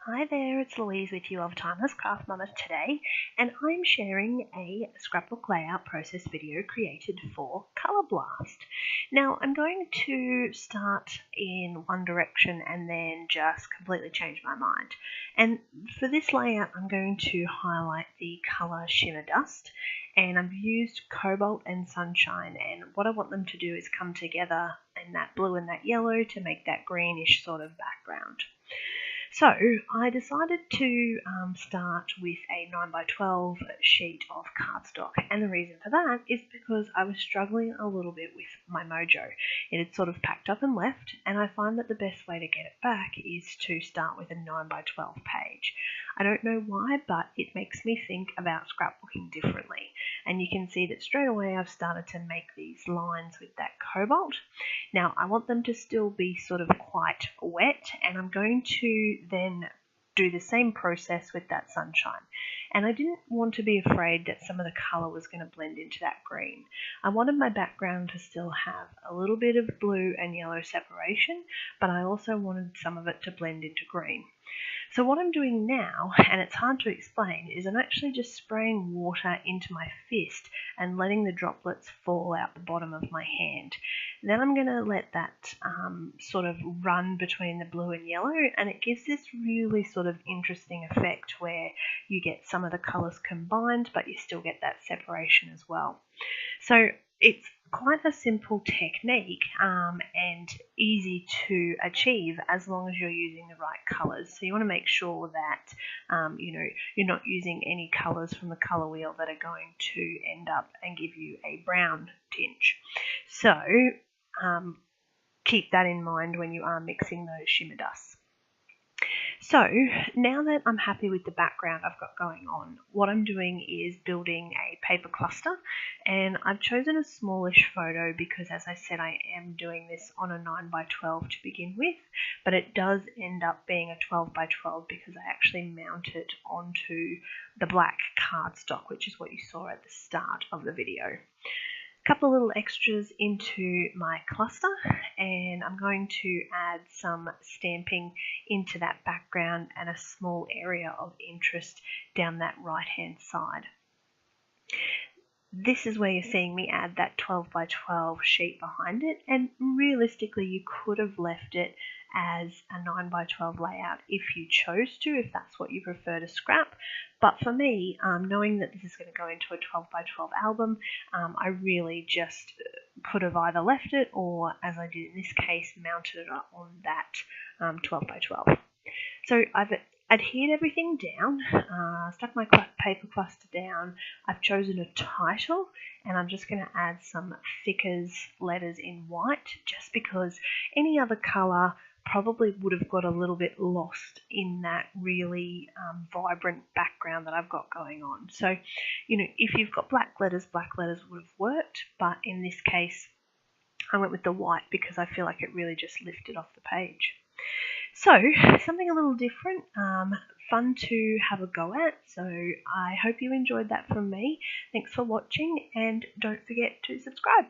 Hi there, it's Louise with you of Timeless Craft Mama today, and I'm sharing a scrapbook layout process video created for Colour Blast. Now, I'm going to start in one direction and then just completely change my mind. And for this layout, I'm going to highlight the Colour Shimmer Dust, and I've used Cobalt and Sunshine, and what I want them to do is come together in that blue and that yellow to make that greenish sort of background. So I decided to start with a 9x12 sheet of cardstock, and the reason for that is because I was struggling a little bit with my mojo. It had sort of packed up and left, and I find that the best way to get it back is to start with a 9x12 page. I don't know why, but it makes me think about scrapbooking differently, and you can see that straight away I've started to make these lines with that Cobalt. Now I want them to still be sort of quite wet, and I'm going to then do the same process with that Sunshine. And I didn't want to be afraid that some of the colour was going to blend into that green. I wanted my background to still have a little bit of blue and yellow separation, but I also wanted some of it to blend into green. So what I'm doing now, and it's hard to explain, is I'm actually just spraying water into my fist and letting the droplets fall out the bottom of my hand. Then I'm going to let that sort of run between the blue and yellow, and it gives this really sort of interesting effect where you get some of the colours combined, but you still get that separation as well. So it's quite a simple technique and easy to achieve as long as you're using the right colours. So you want to make sure that you're not using any colours from the colour wheel that are going to end up and give you a brown tinge. So keep that in mind when you are mixing those shimmer dusts. So now that I'm happy with the background I've got going on, what I'm doing is building a paper cluster, and I've chosen a smallish photo because, as I said, I am doing this on a 9x12 to begin with, but it does end up being a 12x12 because I actually mount it onto the black cardstock, which is what you saw at the start of the video. Couple of little extras into my cluster, and I'm going to add some stamping into that background and a small area of interest down that right hand side. This is where you're seeing me add that 12x12 sheet behind it, and realistically you could have left it as a 9x12 layout if you chose to, if that's what you prefer to scrap. But for me, knowing that this is going to go into a 12x12 album, I really just could have either left it or, as I did in this case, mounted it up on that 12x12. So I've adhered everything down, stuck my paper cluster down. I've chosen a title, and I'm just going to add some thickers letters in white, just because any other colour probably would have got a little bit lost in that really vibrant background that I've got going on. So, if you've got black letters would have worked, but in this case I went with the white because I feel like it really just lifted off the page. So, something a little different, fun to have a go at, so I hope you enjoyed that from me. Thanks for watching, and don't forget to subscribe.